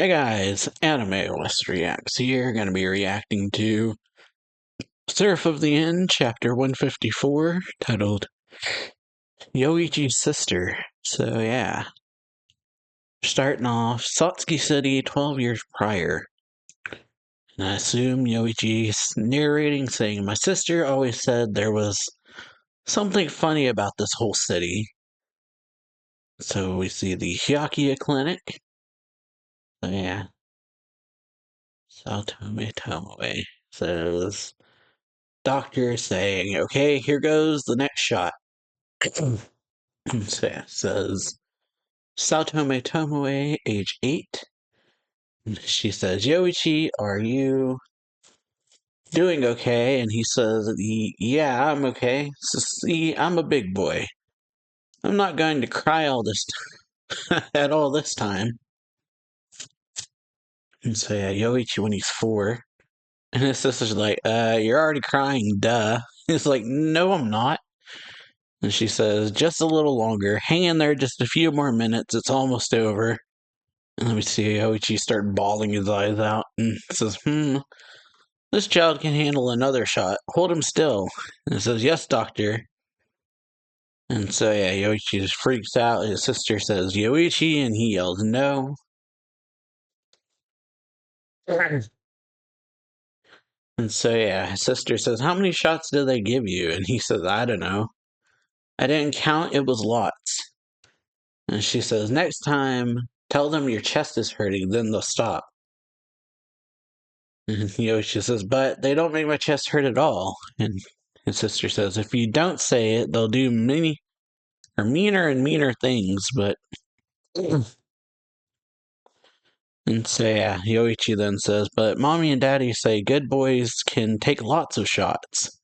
Hey guys, Anime West Reacts here. Gonna be reacting to Seraph of the End, chapter 154, titled Yoichi's Sister. So yeah, starting off, Satsuki City 12 years prior. And I assume Yoichi's narrating saying, "My sister always said there was something funny about this whole city." So we see the Hyakuya Clinic. So yeah, Saotome Tomoe says, doctor saying, "Okay, here goes the next shot." So yeah, says Saotome Tomoe, age 8. She says, "Yoichi, are you doing okay?" And he says, "Yeah, I'm okay. So, see, I'm a big boy. I'm not going to cry all this at all this time." And so yeah, Yoichi when he's 4. And his sister's like, you're already crying, duh." He's like, "No, I'm not." And she says, "Just a little longer. Hang in there just a few more minutes. It's almost over." And let me see, Yoichi start bawling his eyes out and says, "This child can handle another shot. Hold him still." And it says, "Yes, doctor." And so yeah, Yoichi just freaks out. His sister says, "Yoichi," and he yells, "No." And so yeah, his sister says, "How many shots did they give you?" And he says, "I don't know. I didn't count. It was lots." And she says, "Next time, tell them your chest is hurting, then they'll stop." And Yoshi says, "But they don't make my chest hurt at all." And his sister says, "If you don't say it, they'll do many or meaner and meaner things." But and so yeah, Yoichi then says, "But mommy and daddy say good boys can take lots of shots."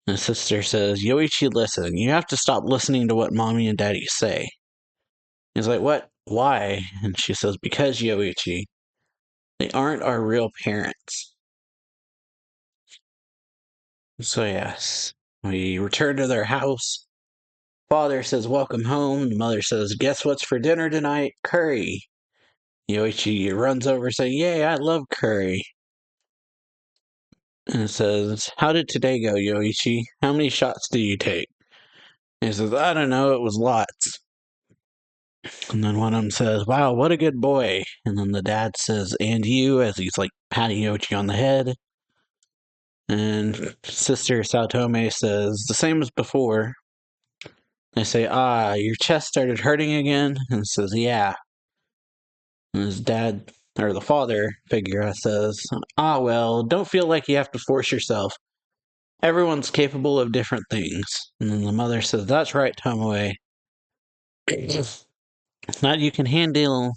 And his sister says, "Yoichi, listen. You have to stop listening to what mommy and daddy say." He's like, "What? Why?" And she says, "Because, Yoichi, they aren't our real parents." So yes, we return to their house. Father says, "Welcome home." The mother says, "Guess what's for dinner tonight? Curry." Yoichi runs over saying, "Yay, I love curry." And it says, "How did today go, Yoichi? How many shots did you take?" And he says, "I don't know, it was lots." And then one of them says, "Wow, what a good boy." And then the dad says, "And you," as he's like patting Yoichi on the head. And sister Saotome says, "The same as before." They say, "Your chest started hurting again?" And it says, "Yeah." And his dad, or the father figure, says, Well, don't feel like you have to force yourself. Everyone's capable of different things." And then the mother says, "That's right, Tomoe. Not you can handle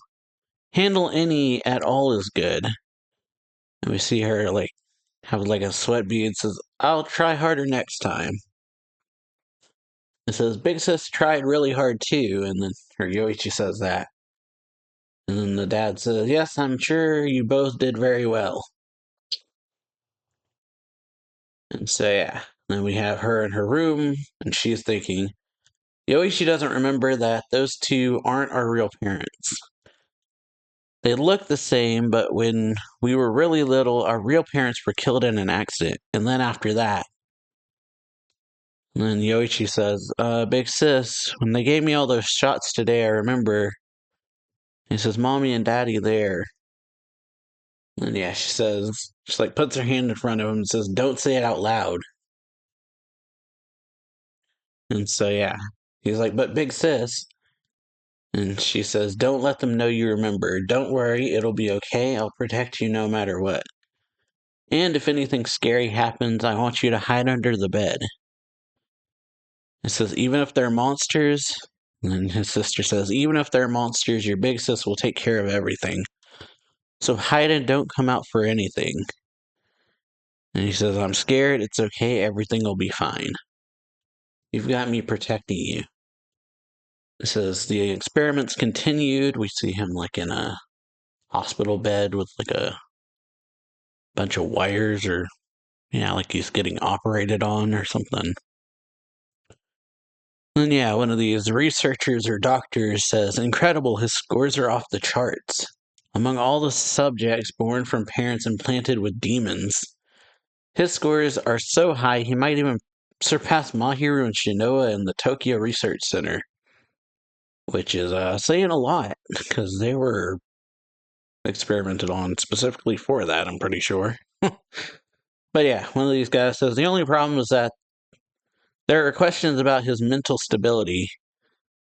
any at all is good." And we see her like have like a sweat bead, says, "I'll try harder next time." It says, "Big sis tried really hard too." And then her Yoichi says that. And then the dad says, "Yes, I'm sure you both did very well." And so yeah, then we have her in her room, and she's thinking, Yoichi doesn't remember that those two aren't our real parents. They look the same, but when we were really little, our real parents were killed in an accident. And then after that, and then Yoichi says, "Big sis, when they gave me all those shots today, I remember." He says, "Mommy and Daddy there." And yeah, she says, she like puts her hand in front of him and says, "Don't say it out loud." And so yeah, he's like, "But big sis." And she says, "Don't let them know you remember. Don't worry, it'll be okay. I'll protect you no matter what. And if anything scary happens, I want you to hide under the bed." It says, "Even if they're monsters," and his sister says, "Even if they're monsters, your big sis will take care of everything. So hide and don't come out for anything." And he says, "I'm scared. It's okay. Everything will be fine. You've got me protecting you." It says, the experiments continued. We see him like in a hospital bed with like a bunch of wires, or yeah, like he's getting operated on or something. And yeah, one of these researchers or doctors says, "Incredible, his scores are off the charts." Among all the subjects born from parents implanted with demons, his scores are so high he might even surpass Mahiru and Shinoa in the Tokyo Research Center, which is saying a lot because they were experimented on specifically for that, I'm pretty sure. But yeah, one of these guys says the only problem is that there are questions about his mental stability.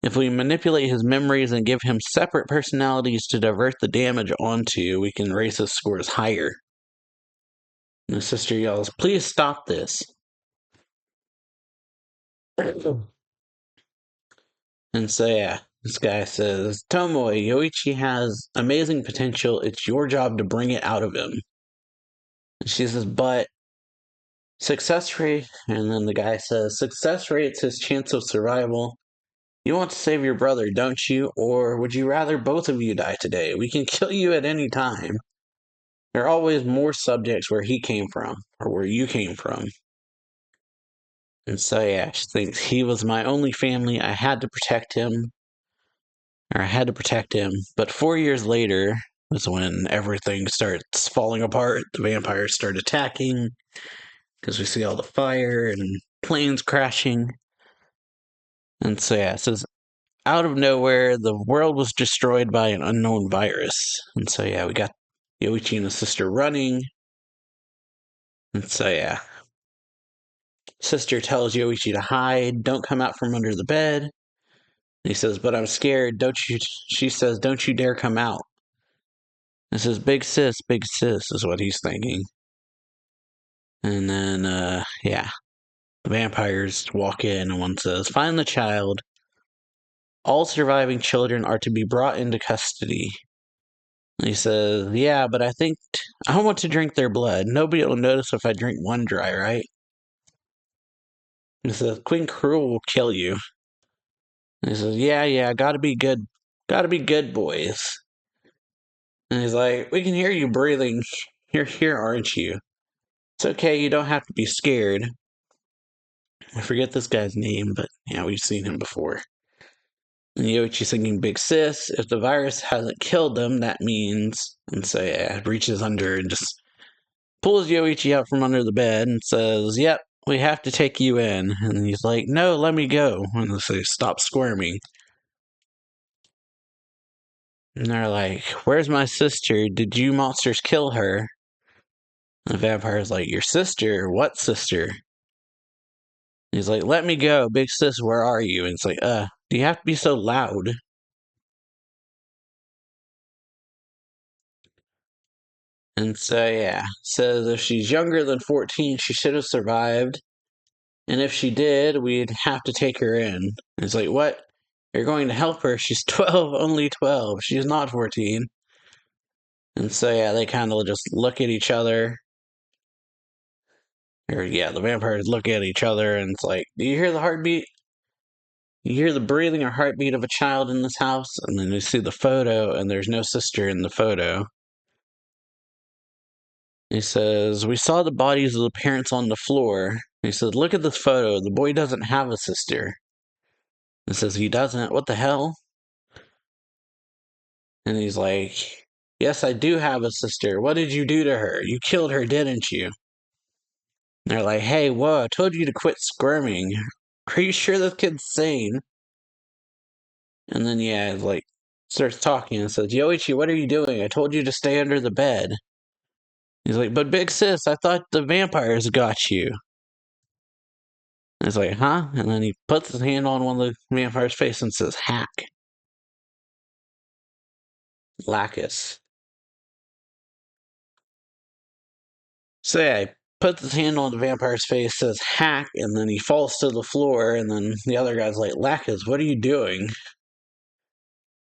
If we manipulate his memories and give him separate personalities to divert the damage onto, we can raise his scores higher. And his sister yells, "Please stop this." And so, yeah, this guy says, "Tomoe, Yoichi has amazing potential. It's your job to bring it out of him." And she says, "But success rate," and then the guy says, "Success rate's his chance of survival. You want to save your brother, don't you? Or would you rather both of you die today? We can kill you at any time. There are always more subjects where he came from, or where you came from." And so, yeah, she thinks he was my only family. I had to protect him. Or I had to protect him. But 4 years later was when everything starts falling apart. The vampires start attacking because we see all the fire and planes crashing. And so, yeah, it says, out of nowhere, the world was destroyed by an unknown virus. And so, yeah, we got Yoichi and his sister running. And so, yeah, sister tells Yoichi to hide, don't come out from under the bed. And he says, "But I'm scared, don't you?" She says, "Don't you dare come out." This is big sis, is what he's thinking. And then, yeah, the vampires walk in, and one says, "Find the child. All surviving children are to be brought into custody." And he says, "Yeah, but I want to drink their blood. Nobody will notice if I drink one dry, right?" He says, "Queen Cruel will kill you." And he says, "Yeah, gotta be good boys." And he's like, "We can hear you breathing. You're here, aren't you? It's okay, you don't have to be scared." I forget this guy's name, but yeah, we've seen him before. And Yoichi's thinking, big sis, if the virus hasn't killed them, that means. And so, yeah, reaches under and just pulls Yoichi out from under the bed and says, "Yep, we have to take you in." And he's like, "No, let me go." And they say, "Stop squirming." And they're like, "Where's my sister? Did you monsters kill her?" And the vampire's like, "Your sister? What sister?" And he's like, "Let me go. Big sis, where are you?" And it's like, do you have to be so loud? And so, yeah, says if she's younger than 14, she should have survived. And if she did, we'd have to take her in. And it's like, what? You're going to help her? She's 12, only 12. She's not 14. And so, yeah, they kind of just look at each other. Or, yeah, the vampires look at each other, and it's like, do you hear the heartbeat? You hear the breathing or heartbeat of a child in this house? And then you see the photo, and there's no sister in the photo. He says, "We saw the bodies of the parents on the floor." He says, "Look at this photo. The boy doesn't have a sister." He says, "He doesn't? What the hell?" And he's like, "Yes, I do have a sister. What did you do to her? You killed her, didn't you?" And they're like, "Hey, whoa, I told you to quit squirming. Are you sure this kid's sane?" And then, yeah, like, starts talking and says, "Yoichi, what are you doing? I told you to stay under the bed." He's like, "But big sis, I thought the vampires got you." And he's like, "Huh?" And then he puts his hand on one of the vampire's face and says, "Hack." Lacus. So yeah, he puts his hand on the vampire's face, says hack, and then he falls to the floor, and then the other guy's like, "Lacus, what are you doing?"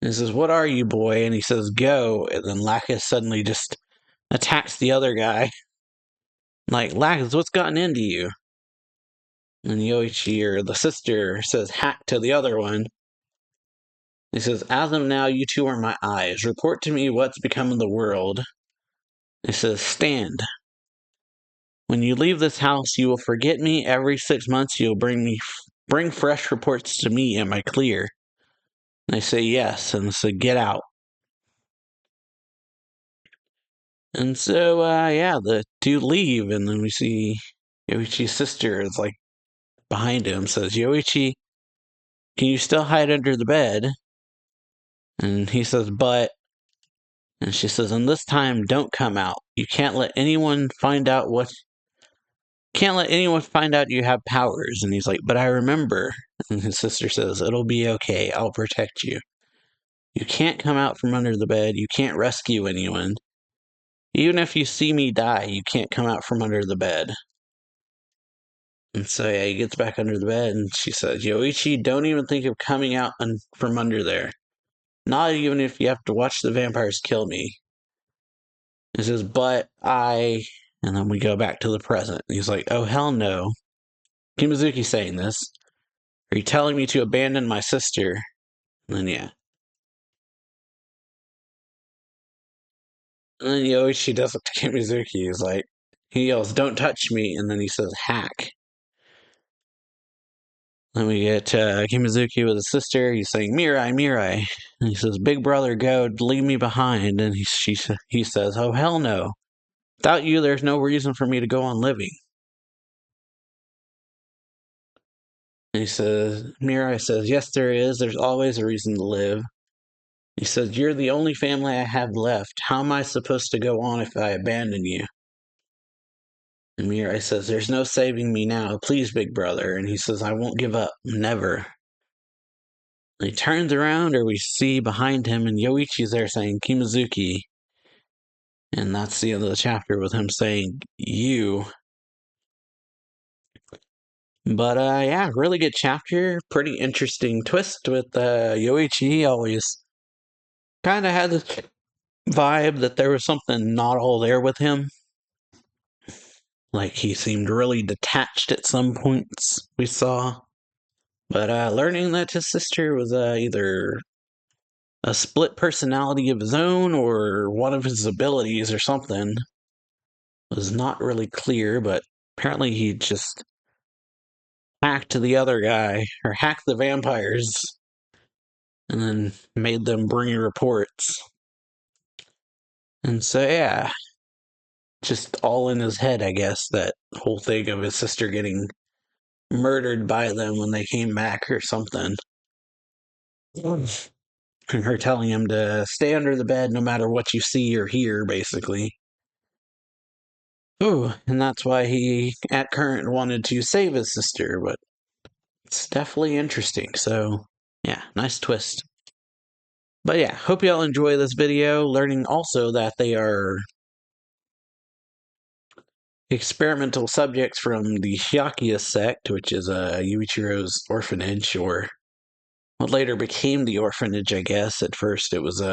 And he says, "What are you, boy?" And he says, "Go." And then Lacus suddenly just attacks the other guy. Like, "Lacus, what's gotten into you?" And Yoichi, or the sister, says hack to the other one. He says, "As of now, you two are my eyes. Report to me what's become of the world." He says, "Stand. When you leave this house, you will forget me. Every 6 months, you'll bring fresh reports to me. Am I clear?" And I say yes, and I say, "Get out." And so, yeah, the two leave, and then we see Yoichi's sister is like behind him, says, Yoichi, can you still hide under the bed? And he says, but. And she says, and this time, don't come out. You can't let anyone find out you have powers. And he's like, but I remember. And his sister says, it'll be okay. I'll protect you. You can't come out from under the bed. You can't rescue anyone. Even if you see me die, you can't come out from under the bed. And so, yeah, he gets back under the bed, and she says, Yoichi, don't even think of coming out from under there. Not even if you have to watch the vampires kill me. He says, but I... And then we go back to the present. He's like, oh, hell no. Kimazuki's saying this. Are you telling me to abandon my sister? And then, yeah. And then Yoichi does it to Kimazuki. He's like, he yells, don't touch me. And then he says, hack. Then we get Kimazuki with his sister. He's saying, Mirai, Mirai. And he says, big brother, go, leave me behind. And he says, oh, hell no. Without you, there's no reason for me to go on living. And he says, Mirai says, yes, there is. There's always a reason to live. He says, you're the only family I have left. How am I supposed to go on if I abandon you? And Mirai says, there's no saving me now. Please, big brother. And he says, I won't give up. Never. And he turns around, or we see behind him, and Yoichi's there saying, Kimazuki. And that's the end of the chapter with him saying, you. But, yeah, really good chapter. Pretty interesting twist with Yoichi. He always kind of had this vibe that there was something not all there with him. Like, he seemed really detached at some points, we saw. But learning that his sister was either a split personality of his own or one of his abilities or something was not really clear, but apparently he just hacked the other guy, or hacked the vampires, and then made them bring reports. And so, yeah, just all in his head, I guess, that whole thing of his sister getting murdered by them when they came back or something. And her telling him to stay under the bed no matter what you see or hear, basically. Ooh, and that's why he, at current, wanted to save his sister, but it's definitely interesting. So, yeah, nice twist. But yeah, hope y'all enjoy this video, learning also that they are experimental subjects from the Hyakuya sect, which is Yuichiro's orphanage, or what later became the orphanage, I guess. At first it was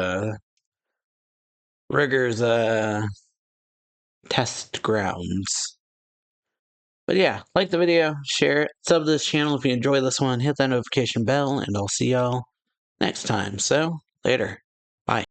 Rigger's test grounds. But yeah, like the video, share it, sub to this channel if you enjoy this one, hit that notification bell, and I'll see y'all next time. So, later. Bye.